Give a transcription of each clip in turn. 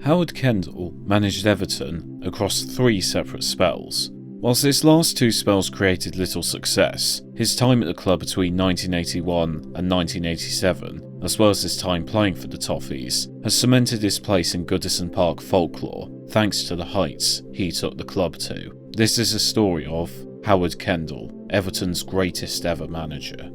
Howard Kendall managed Everton across 3 separate spells. Whilst his last 2 spells created little success, his time at the club between 1981 and 1987, as well as his time playing for the Toffees, has cemented his place in Goodison Park folklore thanks to the heights he took the club to. This is a story of Howard Kendall, Everton's greatest ever manager.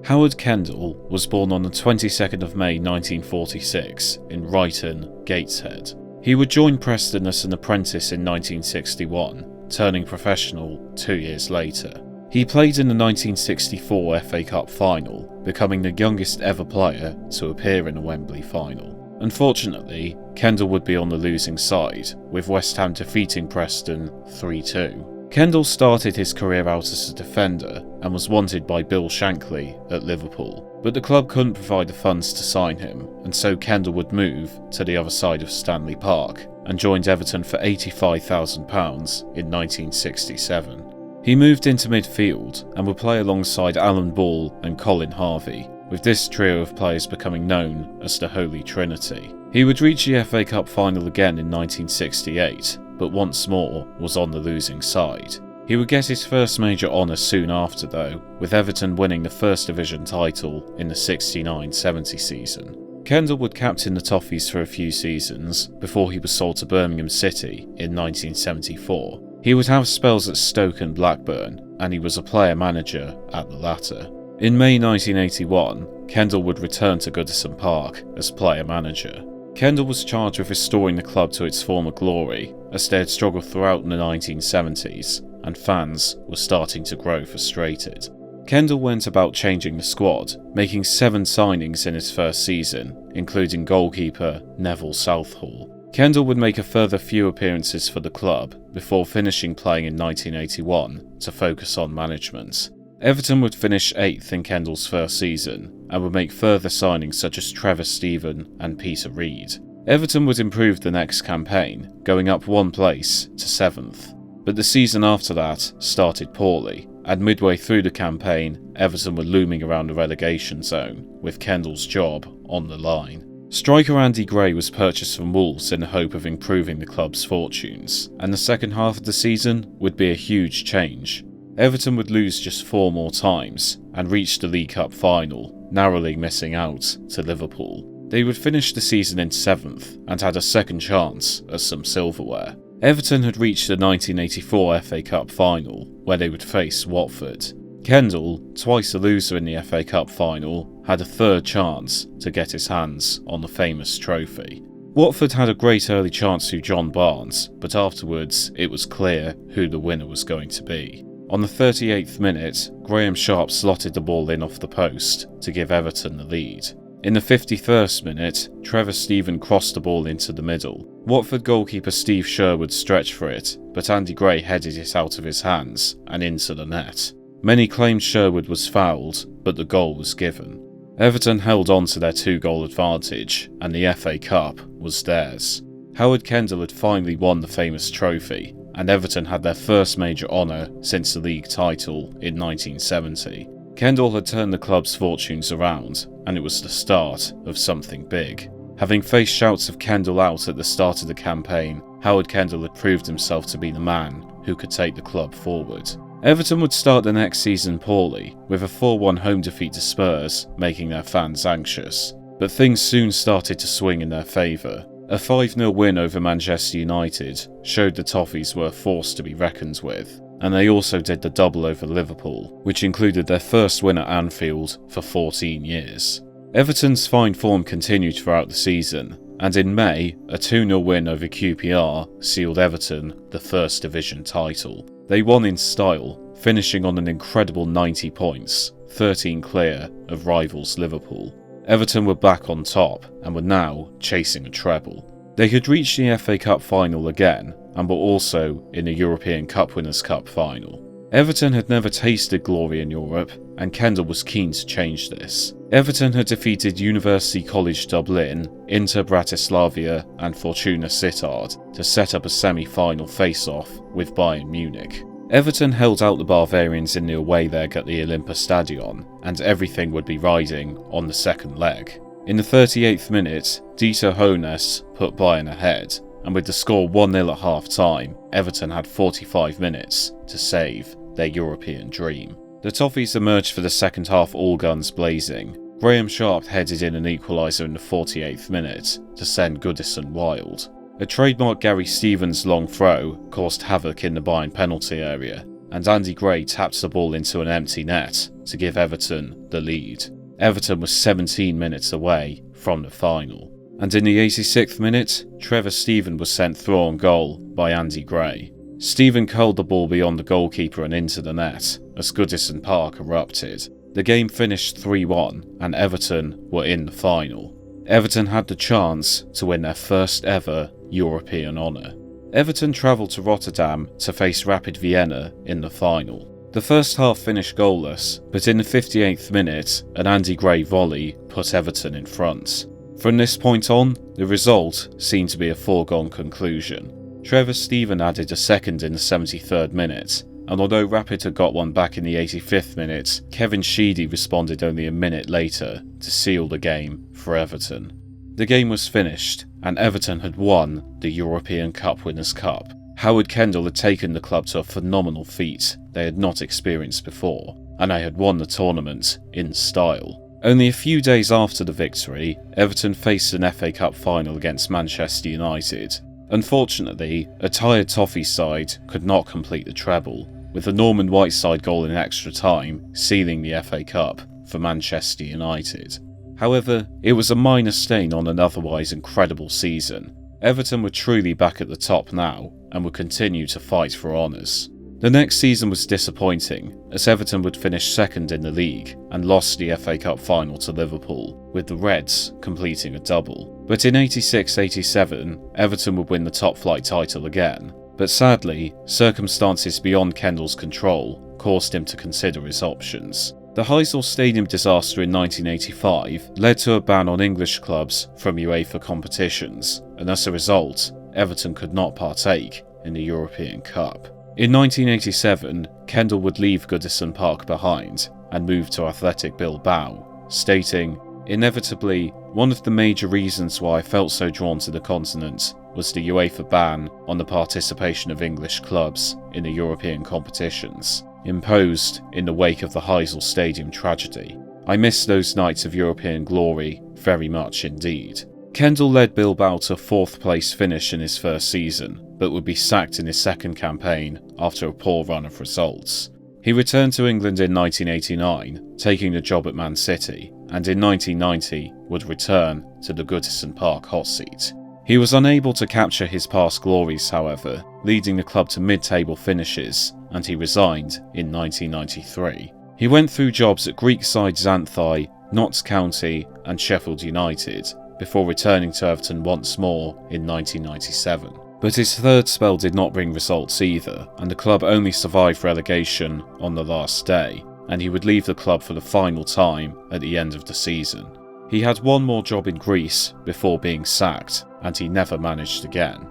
Howard Kendall was born on the 22nd of May 1946 in Ryton, Gateshead. He would join Preston as an apprentice in 1961, turning professional 2 years later. He played in the 1964 FA Cup final, becoming the youngest ever player to appear in a Wembley final. Unfortunately, Kendall would be on the losing side, with West Ham defeating Preston 3-2. Kendall started his career out as a defender and was wanted by Bill Shankly at Liverpool, but the club couldn't provide the funds to sign him, and so Kendall would move to the other side of Stanley Park and joined Everton for £85,000 in 1967. He moved into midfield and would play alongside Alan Ball and Colin Harvey, with this trio of players becoming known as the Holy Trinity. He would reach the FA Cup final again in 1968, but once more was on the losing side. He would get his first major honour soon after though, with Everton winning the First Division title in the 69-70 season. Kendall would captain the Toffees for a few seasons before he was sold to Birmingham City in 1974. He would have spells at Stoke and Blackburn, and he was a player-manager at the latter. In May 1981, Kendall would return to Goodison Park as player-manager. Kendall was charged with restoring the club to its former glory, as they had struggled throughout the 1970s, and fans were starting to grow frustrated. Kendall went about changing the squad, making 7 signings in his first season, including goalkeeper Neville Southall. Kendall would make a further few appearances for the club before finishing playing in 1981 to focus on management. Everton would finish 8th in Kendall's first season and would make further signings such as Trevor Steven and Peter Reid. Everton would improve the next campaign, going up 1 place to 7th. But the season after that started poorly, and midway through the campaign, Everton were looming around the relegation zone, with Kendall's job on the line. Striker Andy Gray was purchased from Wolves in the hope of improving the club's fortunes, and the second half of the season would be a huge change. Everton would lose just 4 more times and reach the League Cup final, narrowly missing out to Liverpool. They would finish the season in 7th and had a second chance at some silverware. Everton had reached the 1984 FA Cup final, where they would face Watford. Kendall, twice a loser in the FA Cup final, had a third chance to get his hands on the famous trophy. Watford had a great early chance through John Barnes, but afterwards it was clear who the winner was going to be. On the 38th minute, Graham Sharp slotted the ball in off the post to give Everton the lead. In the 51st minute, Trevor Steven crossed the ball into the middle. Watford goalkeeper Steve Sherwood stretched for it, but Andy Gray headed it out of his hands and into the net. Many claimed Sherwood was fouled, but the goal was given. Everton held on to their 2-goal advantage, and the FA Cup was theirs. Howard Kendall had finally won the famous trophy, and Everton had their first major honour since the league title in 1970. Kendall had turned the club's fortunes around, and it was the start of something big. Having faced shouts of Kendall out at the start of the campaign, Howard Kendall had proved himself to be the man who could take the club forward. Everton would start the next season poorly, with a 4-1 home defeat to Spurs, making their fans anxious. But things soon started to swing in their favour. A 5-0 win over Manchester United showed the Toffees were a force to be reckoned with, and they also did the double over Liverpool, which included their first win at Anfield for 14 years. Everton's fine form continued throughout the season, and in May, a 2-0 win over QPR sealed Everton the First Division title. They won in style, finishing on an incredible 90 points, 13 clear of rivals Liverpool. Everton were back on top and were now chasing a treble. They had reached the FA Cup final again and were also in the European Cup Winners' Cup final. Everton had never tasted glory in Europe, and Kendall was keen to change this. Everton had defeated University College Dublin, Inter Bratislava and Fortuna Sittard to set up a semi-final face-off with Bayern Munich. Everton held out the Bavarians in the away leg at the Olympiastadion, and everything would be riding on the second leg. In the 38th minute, Dieter Hoeneß put Bayern ahead, and with the score 1-0 at half-time, Everton had 45 minutes to save their European dream. The Toffees emerged for the second half all guns blazing. Graham Sharp headed in an equaliser in the 48th minute to send Goodison wild. A trademark Gary Stevens long throw caused havoc in the Bayern penalty area, and Andy Gray tapped the ball into an empty net to give Everton the lead. Everton was 17 minutes away from the final. And in the 86th minute, Trevor Steven was sent through on goal by Andy Gray. Steven curled the ball beyond the goalkeeper and into the net as Goodison Park erupted. The game finished 3-1 and Everton were in the final. Everton had the chance to win their first ever European honour. Everton travelled to Rotterdam to face Rapid Vienna in the final. The first half finished goalless, but in the 58th minute, an Andy Gray volley put Everton in front. From this point on, the result seemed to be a foregone conclusion. Trevor Steven added a second in the 73rd minute, and although Rapid had got one back in the 85th minute, Kevin Sheedy responded only a minute later to seal the game for Everton. The game was finished, and Everton had won the European Cup Winners' Cup. Howard Kendall had taken the club to a phenomenal feat they had not experienced before, and they had won the tournament in style. Only a few days after the victory, Everton faced an FA Cup final against Manchester United. Unfortunately, a tired Toffee side could not complete the treble, with the Norman Whiteside goal in extra time sealing the FA Cup for Manchester United. However, it was a minor stain on an otherwise incredible season. Everton were truly back at the top now and would continue to fight for honours. The next season was disappointing, as Everton would finish second in the league and lost the FA Cup final to Liverpool, with the Reds completing a double. But in 86-87, Everton would win the top-flight title again. But sadly, circumstances beyond Kendall's control caused him to consider his options. The Heysel Stadium disaster in 1985 led to a ban on English clubs from UEFA competitions, and as a result, Everton could not partake in the European Cup. In 1987, Kendall would leave Goodison Park behind and move to Athletic Bilbao, stating, "Inevitably, one of the major reasons why I felt so drawn to the continent was the UEFA ban on the participation of English clubs in the European competitions, imposed in the wake of the Heysel Stadium tragedy. I miss those nights of European glory very much indeed." Kendall led Bilbao to a fourth-place finish in his first season, but would be sacked in his second campaign after a poor run of results. He returned to England in 1989, taking the job at Man City, and in 1990 would return to the Goodison Park hot seat. He was unable to capture his past glories, however, leading the club to mid-table finishes, and he resigned in 1993. He went through jobs at Greek side Xanthai, Notts County and Sheffield United, before returning to Everton once more in 1997. But his third spell did not bring results either, and the club only survived relegation on the last day, and he would leave the club for the final time at the end of the season. He had one more job in Greece before being sacked, and he never managed again.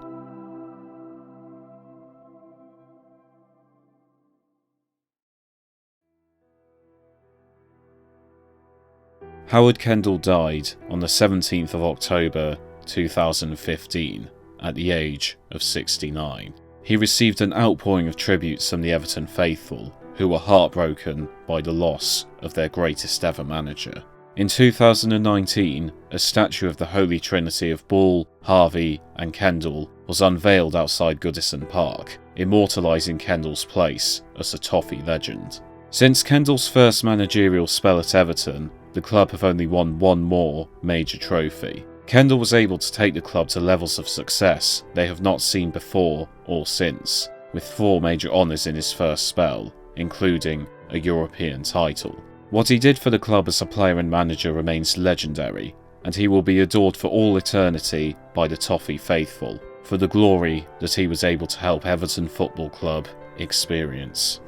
Howard Kendall died on the 17th of October 2015 at the age of 69. He received an outpouring of tributes from the Everton faithful, who were heartbroken by the loss of their greatest ever manager. In 2019, a statue of the Holy Trinity of Ball, Harvey and Kendall was unveiled outside Goodison Park, immortalising Kendall's place as a Toffee legend. Since Kendall's first managerial spell at Everton, the club have only won one more major trophy. Kendall was able to take the club to levels of success they have not seen before or since, with 4 major honours in his first spell, including a European title. What he did for the club as a player and manager remains legendary, and he will be adored for all eternity by the Toffee faithful, for the glory that he was able to help Everton Football Club experience.